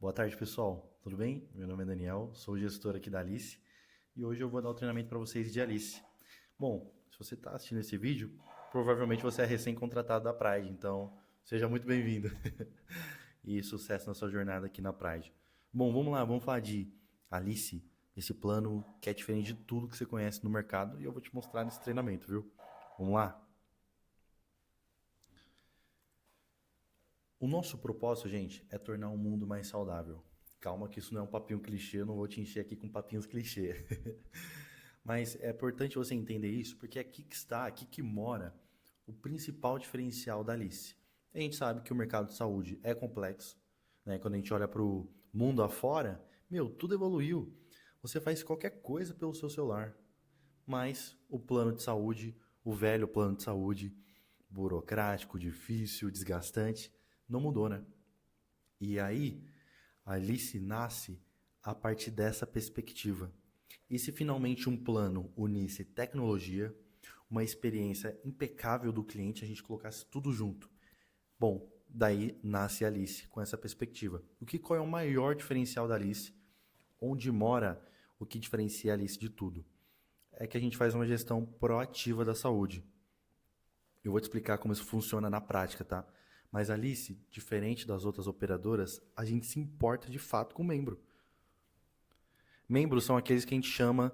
Boa tarde, pessoal. Tudo bem? Meu nome é Daniel, sou o gestor aqui da Alice e hoje eu vou dar o treinamento para vocês de Alice. Bom, se você está assistindo esse vídeo, provavelmente você é recém-contratado da Pride, então seja muito bem-vindo e sucesso na sua jornada aqui na Pride. Bom, vamos lá, vamos falar de Alice, esse plano que é diferente de tudo que você conhece no mercado e eu vou te mostrar nesse treinamento, viu? Vamos lá? O nosso propósito, gente, é tornar o mundo mais saudável. Calma que isso não é um papinho clichê, eu não vou te encher aqui com papinhos clichê. Mas é importante você entender isso, porque aqui que está, aqui que mora o principal diferencial da Alice. A gente sabe que o mercado de saúde é complexo, né? Quando a gente olha para o mundo afora, meu, tudo evoluiu. Você faz qualquer coisa pelo seu celular, mas o plano de saúde, o velho plano de saúde, burocrático, difícil, desgastante, não mudou, né? E aí, a Alice nasce a partir dessa perspectiva. E se finalmente um plano unisse tecnologia, uma experiência impecável do cliente, a gente colocasse tudo junto? Bom, daí nasce a Alice com essa perspectiva. Qual é o maior diferencial da Alice? Onde mora o que diferencia a Alice de tudo? É que a gente faz uma gestão proativa da saúde. Eu vou te explicar como isso funciona na prática, tá? Mas Alice, diferente das outras operadoras, a gente se importa de fato com o membro. Membros são aqueles que a gente chama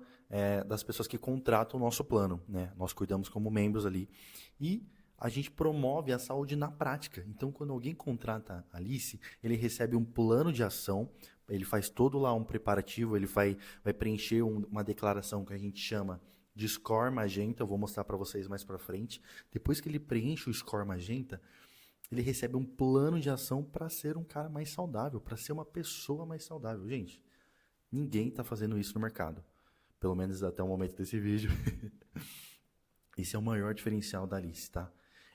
das pessoas que contratam o nosso plano, né? Nós cuidamos como membros ali. E a gente promove a saúde na prática. Então, quando alguém contrata a Alice, ele recebe um plano de ação, ele faz todo lá um preparativo, ele vai preencher uma declaração que a gente chama de score magenta, eu vou mostrar para vocês mais para frente. Depois que ele preenche o score magenta, ele recebe um plano de ação para ser um cara mais saudável, para ser uma pessoa mais saudável. Gente, ninguém está fazendo isso no mercado, pelo menos até o momento desse vídeo. Esse é o maior diferencial da Alice, tá?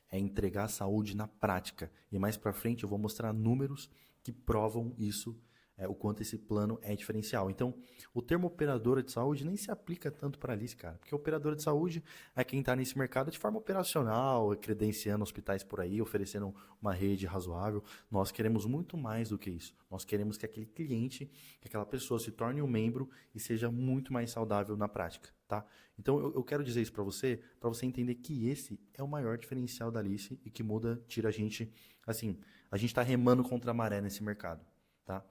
É entregar a saúde na prática. E mais para frente eu vou mostrar números que provam isso, o quanto esse plano é diferencial. Então, o termo operadora de saúde nem se aplica tanto para a Alice, cara. Porque operadora de saúde é quem está nesse mercado de forma operacional, credenciando hospitais por aí, oferecendo uma rede razoável. Nós queremos muito mais do que isso. Nós queremos que aquele cliente, que aquela pessoa se torne um membro e seja muito mais saudável na prática, tá? Então, eu quero dizer isso para você entender que esse é o maior diferencial da Alice e que muda, tira a gente, assim, a gente está remando contra a maré nesse mercado, tá?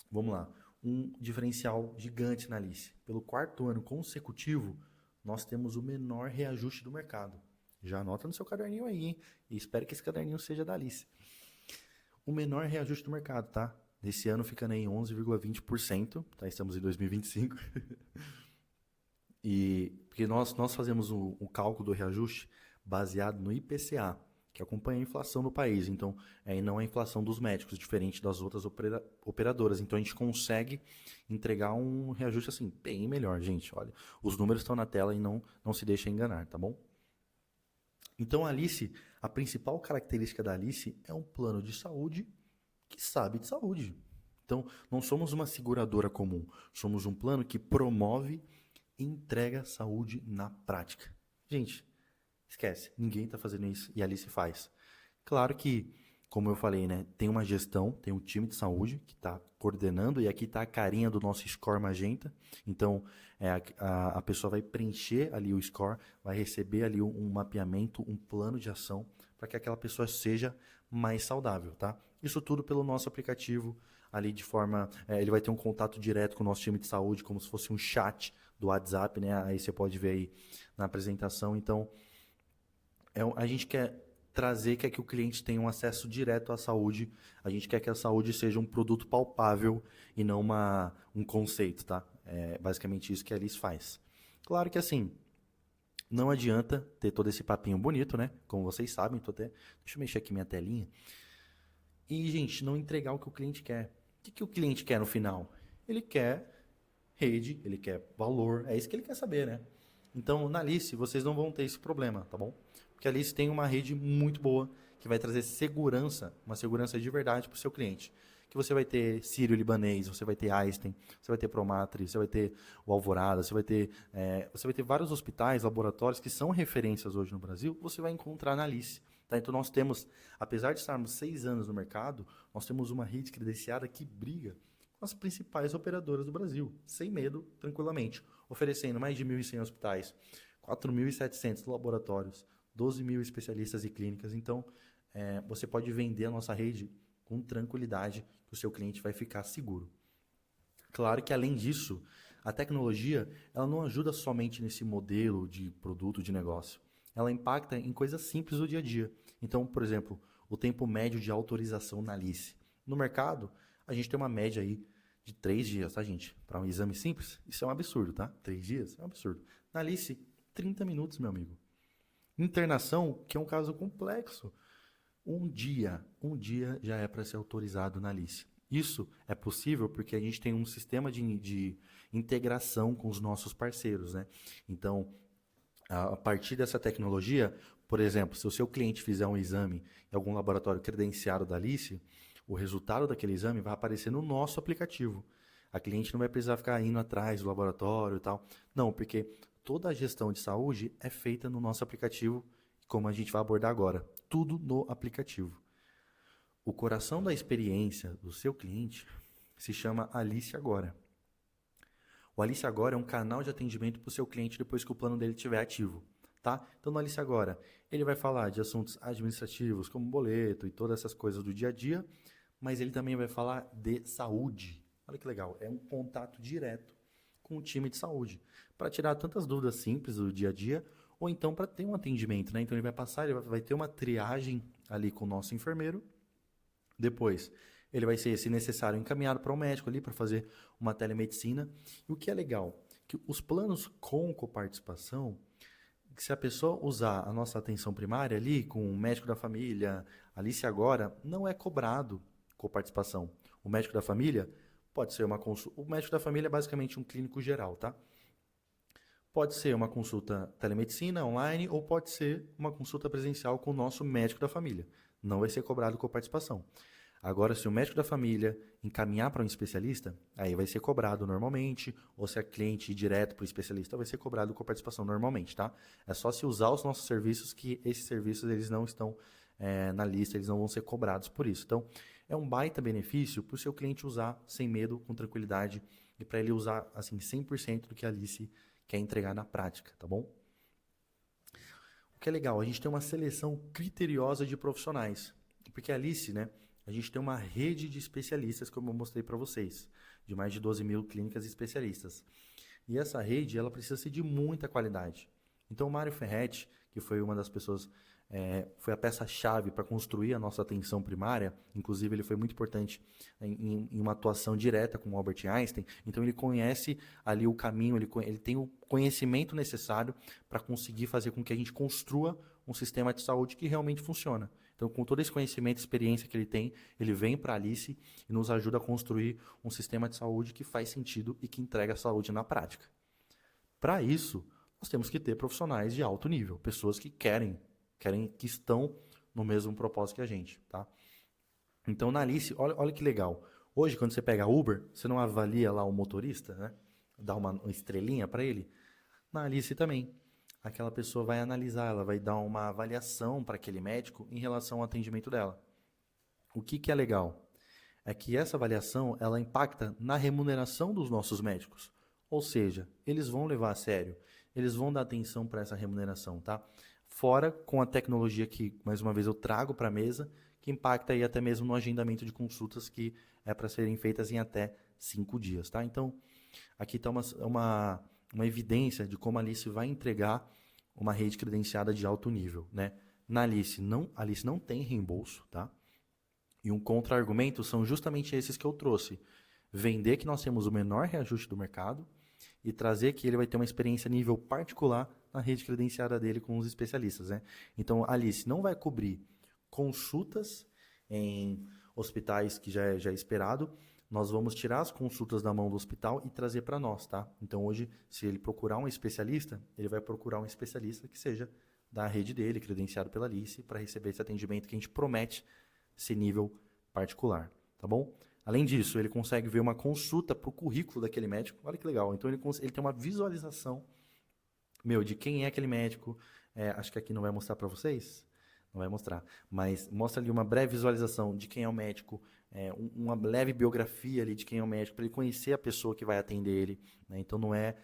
Vamos lá. Um diferencial gigante na Alice. Pelo quarto ano consecutivo, nós temos o menor reajuste do mercado. Já anota no seu caderninho aí, hein? E espero que esse caderninho seja da Alice. O menor reajuste do mercado, tá? Desse ano ficando em 11,20%, tá? Estamos em 2025. E porque nós fazemos o cálculo do reajuste baseado no IPCA, que acompanha a inflação do país. Então, e não a inflação dos médicos, diferente das outras operadoras. Então, a gente consegue entregar um reajuste assim, bem melhor, gente. Olha, os números estão na tela e não se deixa enganar, tá bom? Então, a Alice, a principal característica da Alice é um plano de saúde que sabe de saúde. Então, não somos uma seguradora comum, somos um plano que promove e entrega saúde na prática. Gente, esquece, ninguém está fazendo isso e a Alice faz. Claro que, como eu falei, né, tem uma gestão, tem um time de saúde que está coordenando e aqui está a carinha do nosso score magenta. Então, a pessoa vai preencher ali o score, vai receber ali um mapeamento, um plano de ação para que aquela pessoa seja mais saudável, tá? Isso tudo pelo nosso aplicativo ali de forma, ele vai ter um contato direto com o nosso time de saúde, como se fosse um chat do WhatsApp, né? Aí você pode ver aí na apresentação. Então, a gente quer quer que o cliente tenha um acesso direto à saúde. A gente quer que a saúde seja um produto palpável e não um conceito, tá? É basicamente isso que a Alice faz. Claro que assim, não adianta ter todo esse papinho bonito, né? Como vocês sabem, deixa eu mexer aqui minha telinha. E, gente, não entregar o que o cliente quer. O que o cliente quer no final? Ele quer rede, ele quer valor, é isso que ele quer saber, né? Então, na Alice, vocês não vão ter esse problema, tá bom? Porque a Alice tem uma rede muito boa que vai trazer segurança, uma segurança de verdade para o seu cliente. Que você vai ter Sírio-Libanês, você vai ter Einstein, você vai ter Promatri, você vai ter o Alvorada, você vai ter vários hospitais, laboratórios que são referências hoje no Brasil, você vai encontrar na Alice. Tá? Então nós temos, apesar de estarmos 6 anos no mercado, nós temos uma rede credenciada que briga com as principais operadoras do Brasil, sem medo, tranquilamente, oferecendo mais de 1.100 hospitais, 4.700 laboratórios, 12 mil especialistas e clínicas. Então, você pode vender a nossa rede com tranquilidade, que o seu cliente vai ficar seguro. Claro que, além disso, a tecnologia ela não ajuda somente nesse modelo de produto de negócio. Ela impacta em coisas simples do dia a dia. Então, por exemplo, o tempo médio de autorização na Alice. No mercado, a gente tem uma média aí de 3 dias, tá, gente? Para um exame simples, isso é um absurdo, tá? 3 dias é um absurdo. Na Alice, 30 minutos, meu amigo. Internação, que é um caso complexo. Um dia já é para ser autorizado na Alice. Isso é possível porque a gente tem um sistema de integração com os nossos parceiros, né? Então, a partir dessa tecnologia, por exemplo, se o seu cliente fizer um exame em algum laboratório credenciado da Alice, o resultado daquele exame vai aparecer no nosso aplicativo. A cliente não vai precisar ficar indo atrás do laboratório e tal. Não, porque toda a gestão de saúde é feita no nosso aplicativo, como a gente vai abordar agora. Tudo no aplicativo. O coração da experiência do seu cliente se chama Alice Agora. O Alice Agora é um canal de atendimento para o seu cliente depois que o plano dele estiver ativo. Tá? Então, no Alice Agora, ele vai falar de assuntos administrativos, como boleto e todas essas coisas do dia a dia, mas ele também vai falar de saúde. Olha que legal, é um contato direto com o time de saúde, para tirar tantas dúvidas simples do dia a dia, ou então para ter um atendimento, né? Então ele vai passar, ele vai ter uma triagem ali com o nosso enfermeiro, depois ele vai ser, se necessário, encaminhado para um médico ali para fazer uma telemedicina. E o que é legal, que os planos com coparticipação, se a pessoa usar a nossa atenção primária ali, com o médico da família, Alice Agora, não é cobrado coparticipação. O médico da família pode ser uma consulta. O médico da família é basicamente um clínico geral, tá? Pode ser uma consulta telemedicina online ou pode ser uma consulta presencial com o nosso médico da família. Não vai ser cobrado coparticipação. Agora, se o médico da família encaminhar para um especialista, aí vai ser cobrado normalmente, ou se a cliente ir direto para o especialista, vai ser cobrado com participação normalmente, tá? É só se usar os nossos serviços que esses serviços eles não estão na lista, eles não vão ser cobrados por isso. Então, é um baita benefício para o seu cliente usar sem medo, com tranquilidade, e para ele usar assim 100% do que a Alice quer entregar na prática, tá bom? O que é legal, a gente tem uma seleção criteriosa de profissionais, porque a Alice, né? A gente tem uma rede de especialistas, como eu mostrei para vocês, de mais de 12 mil clínicas e especialistas. E essa rede, ela precisa ser de muita qualidade. Então, o Mário Ferretti, que foi uma das pessoas, foi a peça-chave para construir a nossa atenção primária, inclusive ele foi muito importante em uma atuação direta com o Albert Einstein, então ele conhece ali o caminho, ele tem o conhecimento necessário para conseguir fazer com que a gente construa um sistema de saúde que realmente funciona. Então, com todo esse conhecimento e experiência que ele tem, ele vem para a Alice e nos ajuda a construir um sistema de saúde que faz sentido e que entrega a saúde na prática. Para isso, nós temos que ter profissionais de alto nível, pessoas que querem, que estão no mesmo propósito que a gente, tá? Então, na Alice, olha que legal. Hoje, quando você pega Uber, você não avalia lá o motorista, né? Dá uma estrelinha para ele. Na Alice também. Aquela pessoa vai analisar, ela vai dar uma avaliação para aquele médico em relação ao atendimento dela. O que é legal? É que essa avaliação, ela impacta na remuneração dos nossos médicos. Ou seja, eles vão levar a sério, eles vão dar atenção para essa remuneração, tá? Fora com a tecnologia que, mais uma vez, eu trago para a mesa, que impacta aí até mesmo no agendamento de consultas que é para serem feitas em até 5 dias, tá? Então, aqui está uma evidência de como a Alice vai entregar uma rede credenciada de alto nível, né? Na Alice não tem reembolso, tá? E um contra-argumento são justamente esses que eu trouxe. Vender que nós temos o menor reajuste do mercado e trazer que ele vai ter uma experiência nível particular na rede credenciada dele com os especialistas, né? Então, a Alice não vai cobrir consultas em hospitais que já é esperado. Nós vamos tirar as consultas da mão do hospital e trazer para nós, tá? Então, hoje, se ele procurar um especialista, ele vai procurar um especialista que seja da rede dele, credenciado pela Alice, para receber esse atendimento que a gente promete ser nível particular, tá bom? Além disso, ele consegue ver uma consulta para o currículo daquele médico. Olha que legal. Então, ele tem uma visualização, de quem é aquele médico. Acho que aqui não vai mostrar para vocês. Não vai mostrar. Mas mostra ali uma breve visualização de quem é o médico, uma leve biografia ali de quem é o médico, para ele conhecer a pessoa que vai atender ele, né? Então não é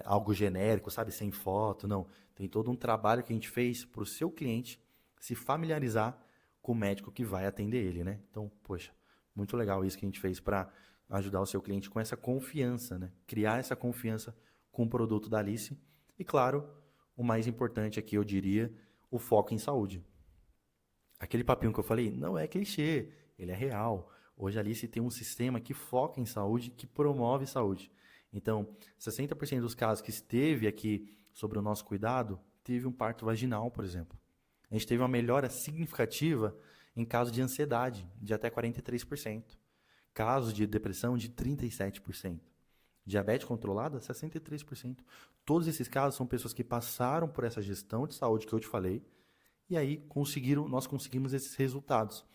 algo genérico, sabe, sem foto, não. Tem todo um trabalho que a gente fez para o seu cliente se familiarizar com o médico que vai atender ele, né? Então, poxa, muito legal isso que a gente fez para ajudar o seu cliente com essa confiança, né? Criar essa confiança com o produto da Alice. E claro, o mais importante aqui, eu diria, o foco em saúde. Aquele papinho que eu falei não é clichê, ele é real. Hoje a Alice tem um sistema que foca em saúde, que promove saúde. Então, 60% dos casos que esteve aqui sobre o nosso cuidado, teve um parto vaginal, por exemplo. A gente teve uma melhora significativa em casos de ansiedade, de até 43%. Casos de depressão, de 37%. Diabetes controlada, 63%. Todos esses casos são pessoas que passaram por essa gestão de saúde que eu te falei, e aí nós conseguimos esses resultados.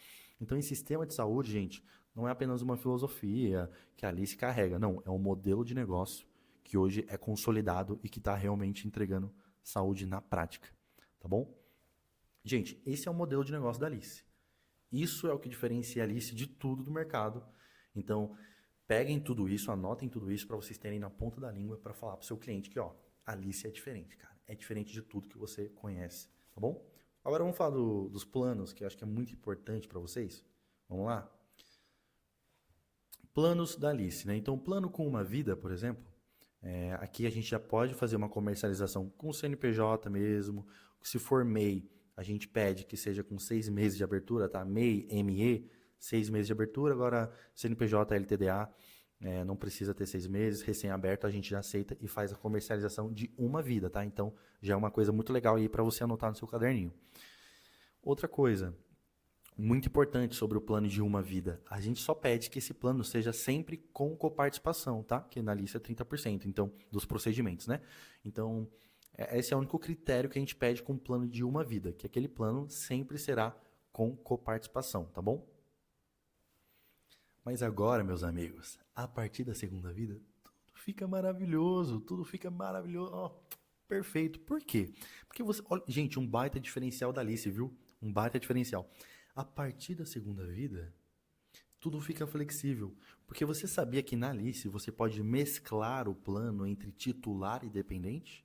Então, em sistema de saúde, gente, não é apenas uma filosofia que a Alice carrega, não, é um modelo de negócio que hoje é consolidado e que está realmente entregando saúde na prática, tá bom? Gente, esse é o modelo de negócio da Alice. Isso é o que diferencia a Alice de tudo do mercado. Então, peguem tudo isso, anotem tudo isso para vocês terem na ponta da língua para falar para o seu cliente que, ó, a Alice é diferente, cara. É diferente de tudo que você conhece, tá bom? Agora vamos falar dos planos, que eu acho que é muito importante para vocês. Vamos lá? Planos da Alice, né? Então, plano com uma vida, por exemplo, aqui a gente já pode fazer uma comercialização com o CNPJ mesmo. Se for MEI, a gente pede que seja com 6 meses de abertura, tá? MEI, ME, 6 meses de abertura. Agora, CNPJ, LTDA, não precisa ter 6 meses. Recém-aberto, a gente já aceita e faz a comercialização de uma vida, tá? Então, já é uma coisa muito legal aí para você anotar no seu caderninho. Outra coisa, muito importante sobre o plano de uma vida. A gente só pede que esse plano seja sempre com coparticipação, tá? Que na lista é 30%, então, dos procedimentos, né? Então, esse é o único critério que a gente pede com o plano de uma vida, que aquele plano sempre será com coparticipação, tá bom? Mas agora, meus amigos, a partir da segunda vida, tudo fica maravilhoso, tudo fica maravilhoso, ó, perfeito. Por quê? Porque você, olha, gente, um baita diferencial da Alice, viu? Um baita diferencial. A partir da segunda vida, tudo fica flexível. Porque você sabia que na Alice você pode mesclar o plano entre titular e dependente?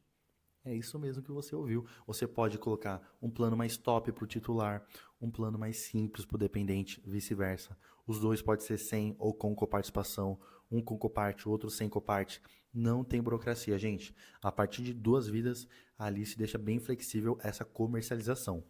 É isso mesmo que você ouviu. Você pode colocar um plano mais top para o titular, um plano mais simples para o dependente, vice-versa. Os dois podem ser sem ou com coparticipação, um com coparte, outro sem coparte. Não tem burocracia, gente. A partir de 2 vidas, a Alice deixa bem flexível essa comercialização.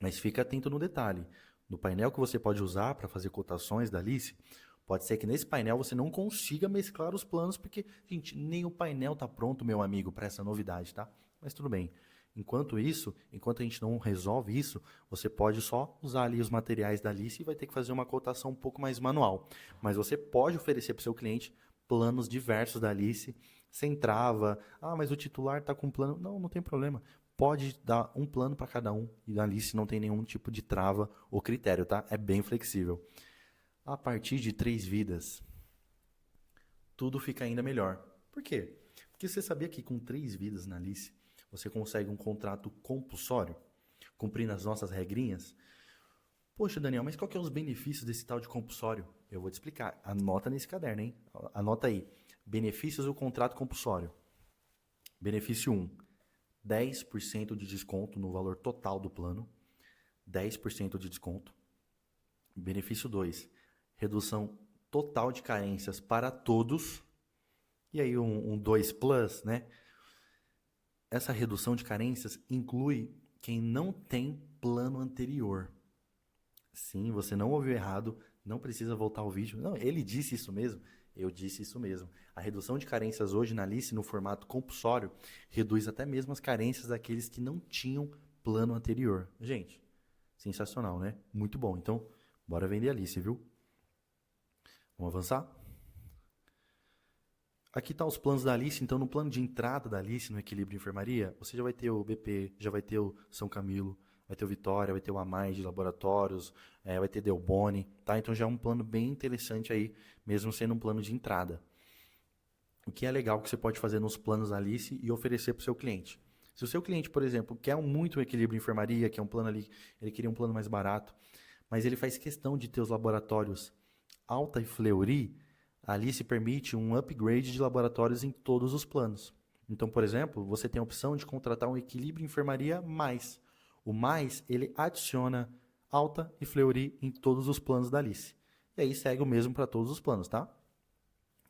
Mas fica atento no detalhe. No painel que você pode usar para fazer cotações da Alice, pode ser que nesse painel você não consiga mesclar os planos, porque, gente, nem o painel está pronto, meu amigo, para essa novidade, tá? Mas tudo bem. Enquanto a gente não resolve isso, você pode só usar ali os materiais da Alice e vai ter que fazer uma cotação um pouco mais manual. Mas você pode oferecer para o seu cliente planos diversos da Alice, sem trava. Ah, mas o titular está com plano. Não, não tem problema. Pode dar um plano para cada um e na Alice não tem nenhum tipo de trava ou critério, tá? É bem flexível. A partir de 3 vidas, tudo fica ainda melhor. Por quê? Porque você sabia que com 3 vidas na Alice, você consegue um contrato compulsório, cumprindo as nossas regrinhas? Poxa, Daniel, mas qual que é os benefícios desse tal de compulsório? Eu vou te explicar. Anota nesse caderno, hein? Anota aí. Benefícios do contrato compulsório. Benefício 1, 10% de desconto no valor total do plano. 10% de desconto. Benefício 2, redução total de carências para todos. E aí um 2 plus, né? Essa redução de carências inclui quem não tem plano anterior. Sim, você não ouviu errado, não precisa voltar ao vídeo. Não, ele disse isso mesmo, eu disse isso mesmo. A redução de carências hoje na Alice, no formato compulsório, reduz até mesmo as carências daqueles que não tinham plano anterior. Gente, sensacional, né? Muito bom. Então, bora vender a Alice, viu? Vamos avançar? Aqui estão os planos da Alice. Então, no plano de entrada da Alice, no Equilíbrio Enfermaria, você já vai ter o BP, já vai ter o São Camilo, vai ter o Vitória, vai ter o Amais de Laboratórios, vai ter Delboni, tá? Então, já é um plano bem interessante aí, mesmo sendo um plano de entrada. O que é legal que você pode fazer nos planos da Alice e oferecer para o seu cliente? Se o seu cliente, por exemplo, quer muito equilíbrio em enfermaria, quer um plano ali, ele queria um plano mais barato, mas ele faz questão de ter os laboratórios Alta e Fleury, ali se permite um upgrade de laboratórios em todos os planos. Então, por exemplo, você tem a opção de contratar um equilíbrio em enfermaria mais. O mais, ele adiciona Alta e Fleury em todos os planos da Alice. E aí segue o mesmo para todos os planos, tá?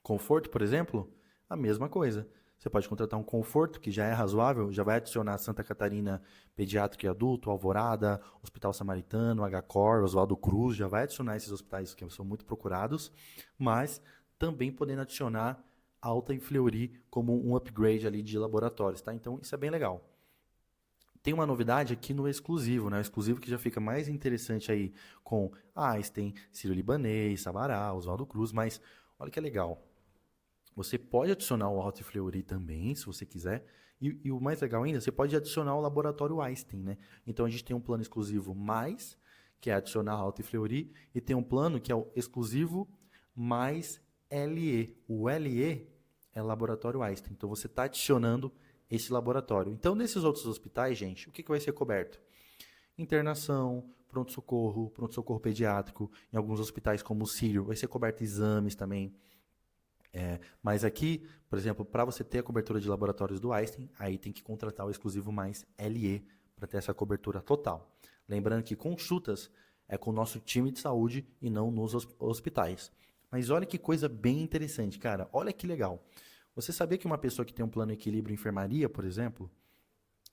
Conforto, por exemplo, a mesma coisa. Você pode contratar um conforto, que já é razoável, já vai adicionar Santa Catarina Pediátrico e Adulto, Alvorada, Hospital Samaritano, HCOR, Oswaldo Cruz, já vai adicionar esses hospitais que são muito procurados, mas também podendo adicionar Alta e Fleury como um upgrade ali de laboratórios, tá? Então isso é bem legal. Tem uma novidade aqui no exclusivo, né? O exclusivo que já fica mais interessante aí com Einstein, Sírio-Libanês, Sabará, Oswaldo Cruz, mas olha que legal. Você pode adicionar o Alta e Fleury também, se você quiser. E o mais legal ainda, você pode adicionar o laboratório Einstein, né? Então a gente tem um plano exclusivo mais, que é adicionar Alta e Fleury, e tem um plano que é o exclusivo mais LE. O LE é laboratório Einstein. Então você está adicionando esse laboratório. Então, nesses outros hospitais, gente, o que vai ser coberto? Internação, pronto-socorro pediátrico, em alguns hospitais como o Sírio, vai ser coberto exames também. Mas aqui, por exemplo, para você ter a cobertura de laboratórios do Einstein, aí tem que contratar o exclusivo mais LE para ter essa cobertura total. Lembrando que consultas é com o nosso time de saúde e não nos hospitais. Mas olha que coisa bem interessante, cara. Olha que legal. Você sabia que uma pessoa que tem um plano equilíbrio em enfermaria, por exemplo,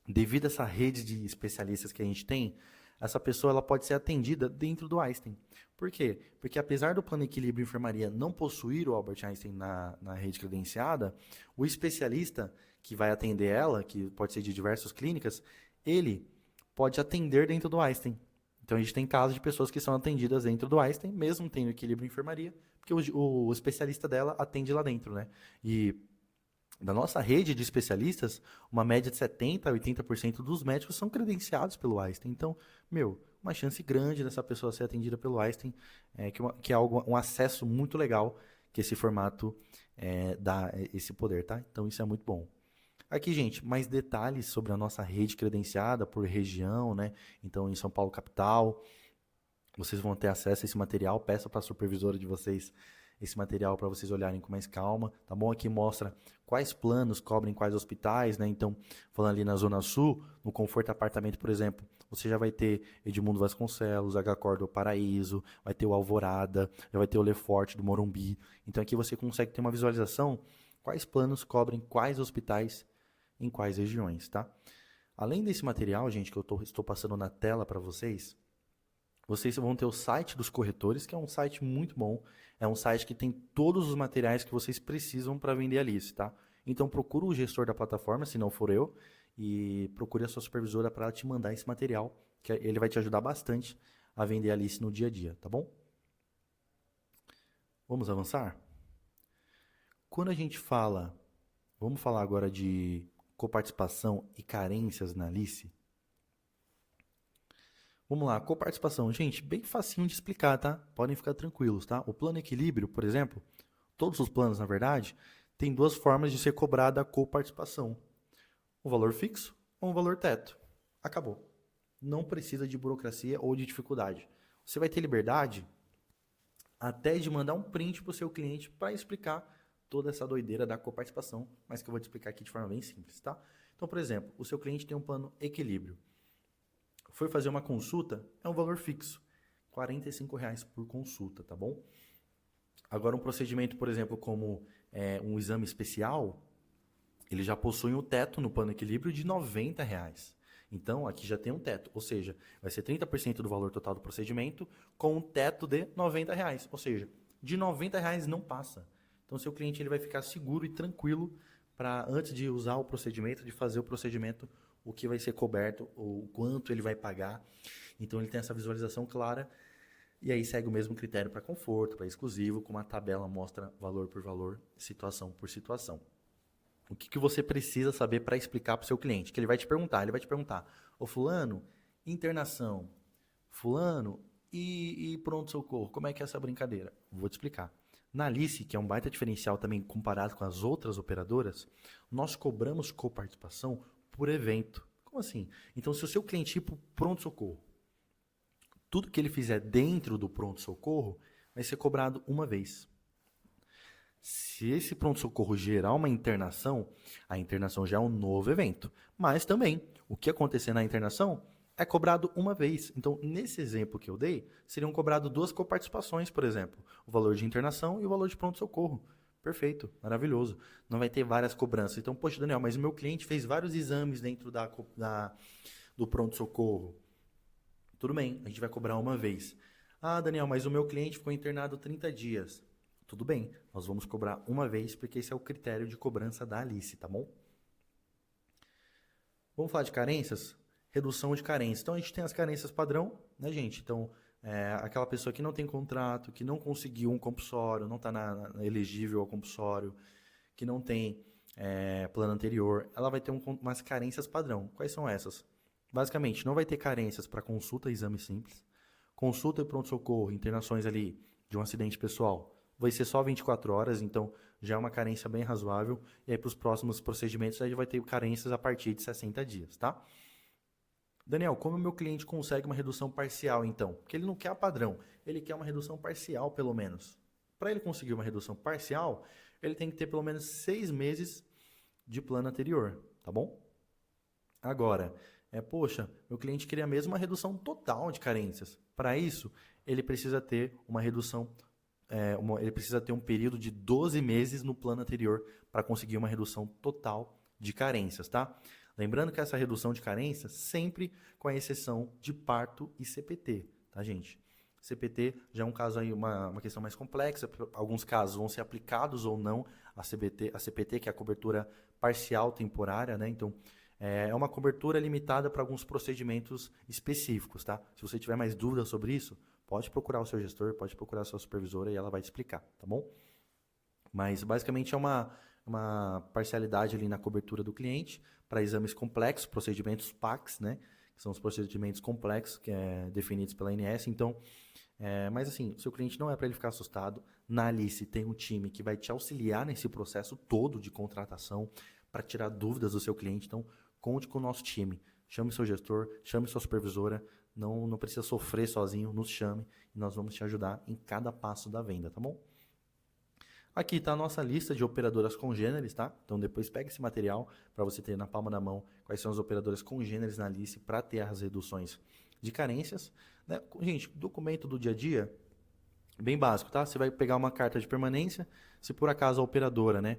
devido a essa rede de especialistas que a gente tem, essa pessoa ela pode ser atendida dentro do Einstein. Por quê? Porque apesar do plano equilíbrio enfermaria não possuir o Albert Einstein na rede credenciada, o especialista que vai atender ela, que pode ser de diversas clínicas, ele pode atender dentro do Einstein. Então a gente tem casos de pessoas que são atendidas dentro do Einstein, mesmo tendo equilíbrio enfermaria, porque o especialista dela atende lá dentro, né? E da nossa rede de especialistas, uma média de 70% a 80% dos médicos são credenciados pelo Einstein. Então, uma chance grande dessa pessoa ser atendida pelo Einstein, que é um acesso muito legal que esse formato dá esse poder, tá? Então, isso é muito bom. Aqui, gente, mais detalhes sobre a nossa rede credenciada por região, né? Então, em São Paulo, capital, vocês vão ter acesso a esse material. Peça para a supervisora de vocês esse material para vocês olharem com mais calma, tá bom? Aqui mostra quais planos cobrem quais hospitais, né? Então, falando ali na Zona Sul, no Conforto Apartamento, por exemplo, você já vai ter Edmundo Vasconcelos, HCOR do Paraíso, vai ter o Alvorada, já vai ter o Lefort do Morumbi. Então, aqui você consegue ter uma visualização quais planos cobrem quais hospitais em quais regiões, tá? Além desse material, gente, que eu estou passando na tela para vocês vão ter o site dos corretores, que é um site muito bom. É um site que tem todos os materiais que vocês precisam para vender a Alice, tá? Então procura o gestor da plataforma, se não for eu, e procure a sua supervisora para ela te mandar esse material, que ele vai te ajudar bastante a vender a Alice no dia a dia, tá bom? Vamos avançar? Quando a gente vamos falar agora de coparticipação e carências na Alice. Vamos lá, coparticipação. Gente, bem facinho de explicar, tá? Podem ficar tranquilos, tá? O plano equilíbrio, por exemplo, todos os planos, na verdade, tem duas formas de ser cobrada a coparticipação. Um valor fixo ou um valor teto. Acabou. Não precisa de burocracia ou de dificuldade. Você vai ter liberdade até de mandar um print para o seu cliente para explicar toda essa doideira da coparticipação, mas que eu vou te explicar aqui de forma bem simples, tá? Então, por exemplo, o seu cliente tem um plano equilíbrio. Foi fazer uma consulta, é um valor fixo, R$ 45,00 por consulta, tá bom? Agora, um procedimento, por exemplo, como um exame especial, ele já possui um teto no plano equilíbrio de R$ 90,00. Então, aqui já tem um teto, ou seja, vai ser 30% do valor total do procedimento com um teto de R$ 90,00, ou seja, de R$ 90,00 não passa. Então, seu cliente ele vai ficar seguro e tranquilo para, antes de usar o procedimento, de fazer o procedimento, o que vai ser coberto, o quanto ele vai pagar. Então, ele tem essa visualização clara e aí segue o mesmo critério para conforto, para exclusivo, com uma tabela mostra valor por valor, situação por situação. O que você precisa saber para explicar para o seu cliente? Que ele vai te perguntar, ô fulano, internação, fulano e pronto-socorro, como é que é essa brincadeira? Vou te explicar. Na Alice, que é um baita diferencial também comparado com as outras operadoras, nós cobramos coparticipação por evento. Como assim? Então, se o seu cliente ir para o pronto-socorro, tudo que ele fizer dentro do pronto-socorro vai ser cobrado uma vez. Se esse pronto-socorro gerar uma internação, a internação já é um novo evento. Mas também, o que acontecer na internação é cobrado uma vez. Então, nesse exemplo que eu dei, seriam cobradas duas coparticipações, por exemplo. O valor de internação e o valor de pronto-socorro. Perfeito, maravilhoso. Não vai ter várias cobranças. Então, poxa, Daniel, mas o meu cliente fez vários exames dentro do pronto-socorro. Tudo bem, a gente vai cobrar uma vez. Ah, Daniel, mas o meu cliente ficou internado 30 dias. Tudo bem, nós vamos cobrar uma vez, porque esse é o critério de cobrança da Alice, tá bom? Vamos falar de carências? Redução de carências. Então, a gente tem as carências padrão, né, gente? Então, aquela pessoa que não tem contrato, que não conseguiu um compulsório, não está elegível ao compulsório, que não tem plano anterior, ela vai ter umas carências padrão. Quais são essas? Basicamente, não vai ter carências para consulta e exame simples, consulta e pronto-socorro, internações ali de um acidente pessoal, vai ser só 24 horas, então já é uma carência bem razoável. E aí, para os próximos procedimentos, a gente vai ter carências a partir de 60 dias, tá? Daniel, como o meu cliente consegue uma redução parcial, então? Porque ele não quer a padrão, ele quer uma redução parcial, pelo menos. Para ele conseguir uma redução parcial, ele tem que ter pelo menos 6 meses de plano anterior, tá bom? Agora, poxa, meu cliente queria mesmo uma redução total de carências. Para isso, ele precisa ter uma redução ele precisa ter um período de 12 meses no plano anterior para conseguir uma redução total de carências, tá? Lembrando que essa redução de carências sempre com a exceção de parto e CPT, tá, gente? CPT já é um caso aí, uma questão mais complexa. Alguns casos vão ser aplicados ou não a CPT, que é a cobertura parcial temporária, né? Então, é uma cobertura limitada para alguns procedimentos específicos, tá? Se você tiver mais dúvidas sobre isso, pode procurar o seu gestor, pode procurar a sua supervisora e ela vai te explicar, tá bom? Mas basicamente é uma parcialidade ali na cobertura do cliente para exames complexos, procedimentos PACs, né? Que são os procedimentos complexos definidos pela ANS. Então, mas assim, o seu cliente não é para ele ficar assustado. Na Alice tem um time que vai te auxiliar nesse processo todo de contratação para tirar dúvidas do seu cliente. Então, conte com o nosso time. Chame seu gestor, chame sua supervisora. Não precisa sofrer sozinho, nos chame e nós vamos te ajudar em cada passo da venda, tá bom? Aqui está a nossa lista de operadoras congêneres, tá? Então depois pega esse material para você ter na palma da mão quais são as operadoras congêneres na Alice para ter as reduções de carências, né? Gente, documento do dia a dia, bem básico, tá? Você vai pegar uma carta de permanência, se por acaso a operadora, né,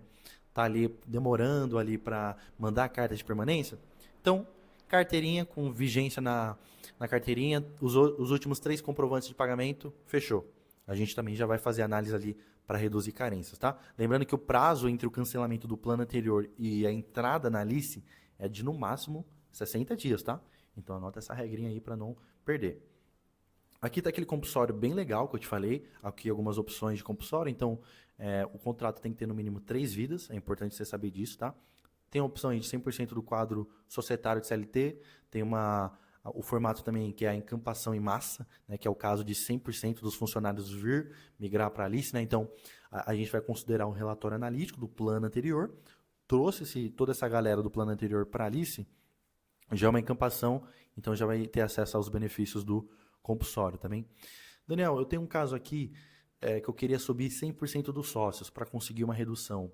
tá ali demorando ali para mandar a carta de permanência, então carteirinha com vigência na carteirinha, os últimos 3 comprovantes de pagamento, fechou. A gente também já vai fazer análise ali para reduzir carências, tá? Lembrando que o prazo entre o cancelamento do plano anterior e a entrada na Alice é de no máximo 60 dias, tá? Então anota essa regrinha aí para não perder. Aqui está aquele compulsório bem legal que eu te falei, aqui algumas opções de compulsório, então o contrato tem que ter no mínimo 3 vidas, é importante você saber disso, tá? Tem a opção aí de 100% do quadro societário de CLT, tem o formato também que é a encampação em massa, né, que é o caso de 100% dos funcionários migrar para a Alice, né? Então a gente vai considerar um relatório analítico do plano anterior, trouxe toda essa galera do plano anterior para a Alice, já é uma encampação, então já vai ter acesso aos benefícios do compulsório também. Daniel, eu tenho um caso aqui que eu queria subir 100% dos sócios para conseguir uma redução.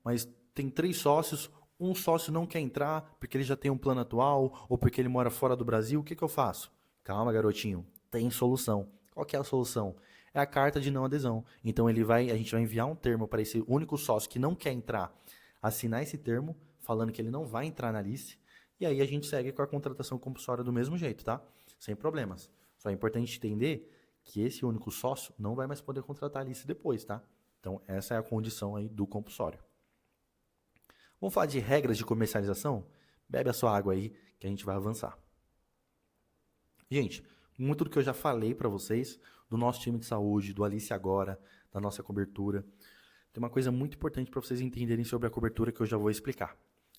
Mas tem 3 sócios, um sócio não quer entrar porque ele já tem um plano atual ou porque ele mora fora do Brasil, o que eu faço? Calma, garotinho, tem solução. Qual que é a solução? É a carta de não adesão. Então a gente vai enviar um termo para esse único sócio que não quer entrar, assinar esse termo, falando que ele não vai entrar na lista, e aí a gente segue com a contratação compulsória do mesmo jeito, tá? Sem problemas. Só é importante entender que esse único sócio não vai mais poder contratar a lista depois, tá? Então essa é a condição aí do compulsório. Vamos falar de regras de comercialização? Bebe a sua água aí que a gente vai avançar. Gente, muito do que eu já falei para vocês, do nosso time de saúde, do Alice Agora, da nossa cobertura, tem uma coisa muito importante para vocês entenderem sobre a cobertura que eu já vou explicar.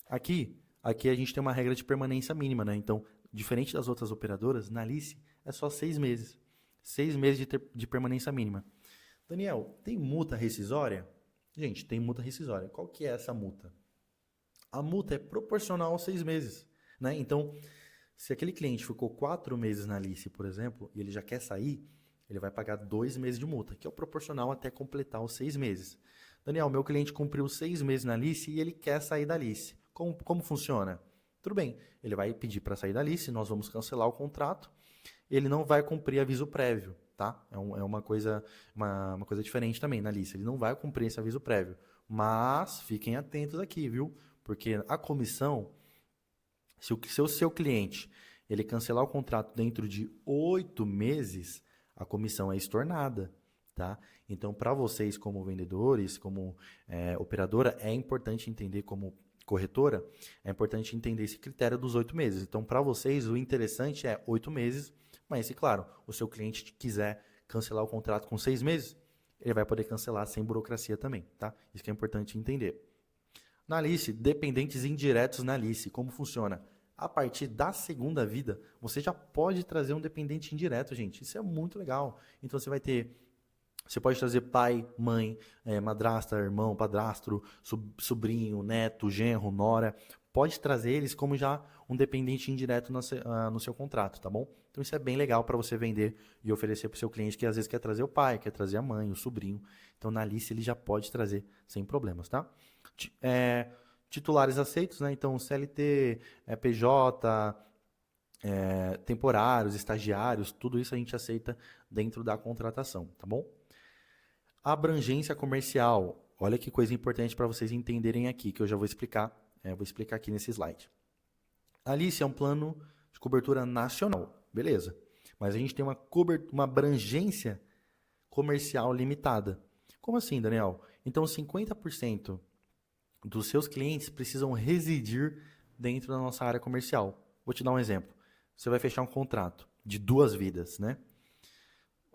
Aqui a gente tem uma regra de permanência mínima, né? Então, diferente das outras operadoras, na Alice é só 6 meses. 6 meses de permanência mínima. Daniel, tem multa rescisória? Gente, tem multa rescisória. Qual que é essa multa? a multa é proporcional aos 6 meses, né? Então, se aquele cliente ficou 4 meses na Alice, por exemplo, e ele já quer sair, ele vai pagar 2 meses de multa, que é o proporcional até completar os 6 meses. Daniel, meu cliente cumpriu 6 meses na Alice e ele quer sair da Alice. Como funciona? Tudo bem, ele vai pedir para sair da Alice, nós vamos cancelar o contrato, ele não vai cumprir aviso prévio, tá? É uma coisa diferente também na Alice, ele não vai cumprir esse aviso prévio. Mas fiquem atentos aqui, viu? Porque a comissão, se o seu cliente ele cancelar o contrato dentro de 8 meses, a comissão é estornada, tá? Então, para vocês como vendedores, como operadora, é importante entender como corretora, é importante entender esse critério dos 8 meses. Então, para vocês, o interessante é 8 meses, mas se, claro, o seu cliente quiser cancelar o contrato com 6 meses, ele vai poder cancelar sem burocracia também, tá? Isso que é importante entender. Na Alice, dependentes indiretos na Alice, como funciona? A partir da segunda vida, você já pode trazer um dependente indireto, gente. Isso é muito legal. Então você pode trazer pai, mãe, madrasta, irmão, padrasto, sobrinho, neto, genro, nora. Pode trazer eles como já um dependente indireto no seu contrato, tá bom? Então isso é bem legal para você vender e oferecer para o seu cliente que às vezes quer trazer o pai, quer trazer a mãe, o sobrinho. Então na Alice ele já pode trazer sem problemas, tá? Titulares aceitos, né? Então CLT, PJ, temporários, estagiários, tudo isso a gente aceita dentro da contratação, tá bom? Abrangência comercial. Olha que coisa importante para vocês entenderem aqui, que eu já vou explicar aqui nesse slide. A Alice é um plano de cobertura nacional, beleza. Mas a gente tem uma abrangência comercial limitada. Como assim, Daniel? Então, 50% dos seus clientes precisam residir dentro da nossa área comercial. Vou te dar um exemplo. Você vai fechar um contrato de 2 vidas, né?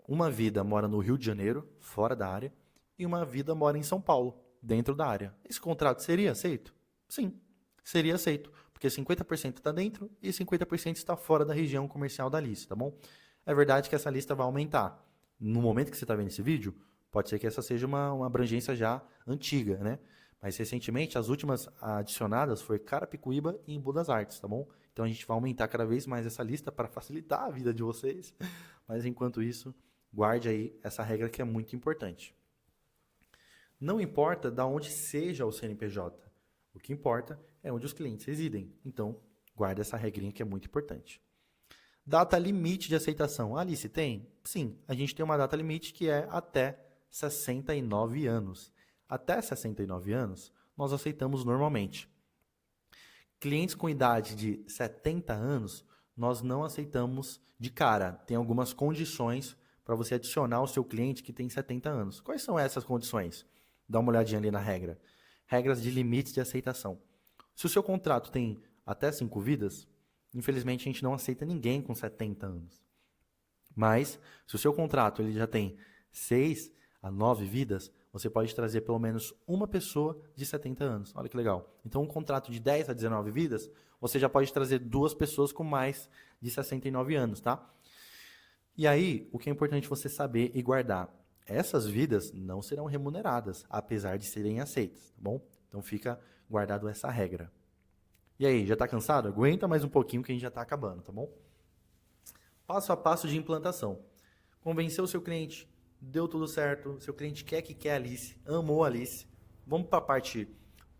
Uma vida mora no Rio de Janeiro, fora da área, e uma vida mora em São Paulo, dentro da área. Esse contrato seria aceito? Sim, seria aceito, porque 50% está dentro e 50% está fora da região comercial da lista, tá bom? É verdade que essa lista vai aumentar. No momento que você está vendo esse vídeo, pode ser que essa seja uma abrangência já antiga, né? Mas recentemente, as últimas adicionadas foi Carapicuíba e Embu das Artes, tá bom? Então a gente vai aumentar cada vez mais essa lista para facilitar a vida de vocês. Mas enquanto isso, guarde aí essa regra que é muito importante. Não importa de onde seja o CNPJ. O que importa é onde os clientes residem. Então, guarde essa regrinha que é muito importante. Data limite de aceitação. Alice, tem? Sim, a gente tem uma data limite que é até 69 anos. Até 69 anos, nós aceitamos normalmente. Clientes com idade de 70 anos, nós não aceitamos de cara. Tem algumas condições para você adicionar o seu cliente que tem 70 anos. Quais são essas condições? Dá uma olhadinha ali na regra. Regras de limites de aceitação. Se o seu contrato tem até 5 vidas, infelizmente a gente não aceita ninguém com 70 anos. Mas, se o seu contrato ele já tem 6 a 9 vidas, você pode trazer pelo menos uma pessoa de 70 anos. Olha que legal. Então, um contrato de 10 a 19 vidas, você já pode trazer 2 pessoas com mais de 69 anos, tá? E aí, o que é importante você saber e guardar? Essas vidas não serão remuneradas, apesar de serem aceitas, tá bom? Então, fica guardado essa regra. E aí, já está cansado? Aguenta mais um pouquinho que a gente já está acabando, tá bom? Passo a passo de implantação. Convenceu o seu cliente, deu tudo certo, seu cliente quer a Alice, amou a Alice. Vamos para a parte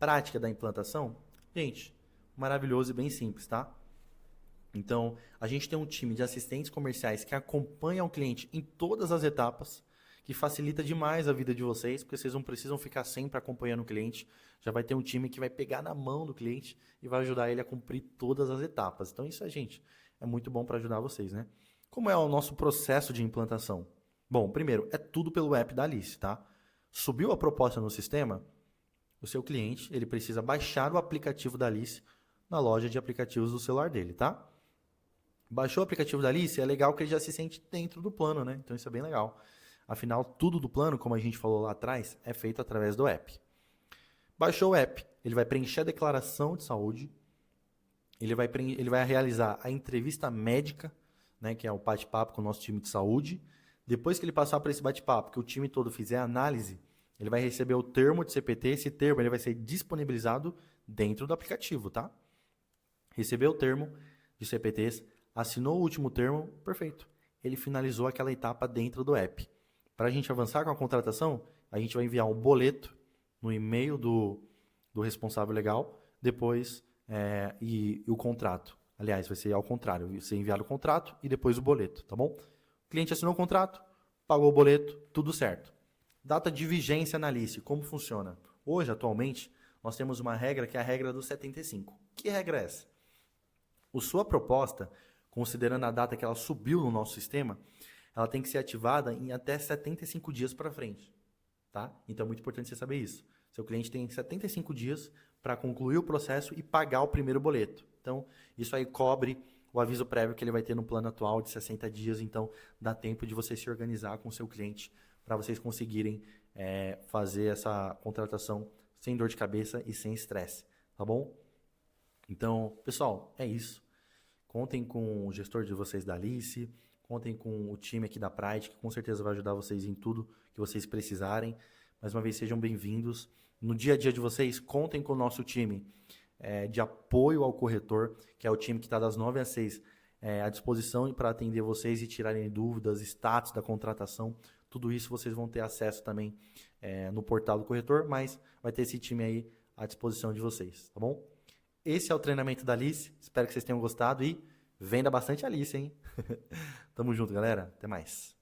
prática da implantação? Gente, maravilhoso e bem simples, tá? Então, a gente tem um time de assistentes comerciais que acompanham o cliente em todas as etapas, que facilita demais a vida de vocês, porque vocês não precisam ficar sempre acompanhando o cliente. Já vai ter um time que vai pegar na mão do cliente e vai ajudar ele a cumprir todas as etapas. Então, isso, gente, é muito bom para ajudar vocês, né? Como é o nosso processo de implantação? Bom, primeiro, é tudo pelo app da Alice, tá? Subiu a proposta no sistema, o seu cliente ele precisa baixar o aplicativo da Alice na loja de aplicativos do celular dele, tá? Baixou o aplicativo da Alice, é legal que ele já se sente dentro do plano, né? Então isso é bem legal. Afinal, tudo do plano, como a gente falou lá atrás, é feito através do app. Baixou o app, ele vai preencher a declaração de saúde, ele vai realizar a entrevista médica, né, que é o bate-papo com o nosso time de saúde. Depois que ele passar por esse bate-papo, que o time todo fizer a análise, ele vai receber o termo de CPT. Esse termo ele vai ser disponibilizado dentro do aplicativo, tá? Recebeu o termo de CPTs, assinou o último termo, perfeito. Ele finalizou aquela etapa dentro do app. Para a gente avançar com a contratação, a gente vai enviar um boleto no e-mail do responsável legal, depois e o contrato. Aliás, vai ser ao contrário, vai ser enviado o contrato e depois o boleto, tá bom? O cliente assinou o contrato, pagou o boleto, tudo certo. Data de vigência na Alice, como funciona? Hoje, atualmente, nós temos uma regra que é a regra dos 75. Que regra é essa? A sua proposta, considerando a data que ela subiu no nosso sistema, ela tem que ser ativada em até 75 dias para frente. Tá? Então é muito importante você saber isso. Seu cliente tem 75 dias para concluir o processo e pagar o primeiro boleto. Então, isso aí cobre o aviso prévio que ele vai ter no plano atual de 60 dias. Então, dá tempo de você se organizar com o seu cliente para vocês conseguirem fazer essa contratação sem dor de cabeça e sem estresse. Tá bom? Então, pessoal, é isso. Contem com o gestor de vocês da Alice, contem com o time aqui da Pride, que com certeza vai ajudar vocês em tudo que vocês precisarem. Mais uma vez, sejam bem-vindos. No dia a dia de vocês, contem com o nosso time de apoio ao corretor, que é o time que está das 9 às 6 à disposição para atender vocês e tirarem dúvidas, status da contratação. Tudo isso vocês vão ter acesso também no portal do corretor, mas vai ter esse time aí à disposição de vocês, tá bom? Esse é o treinamento da Alice. Espero que vocês tenham gostado e venda bastante Alice, hein? Tamo junto, galera. Até mais.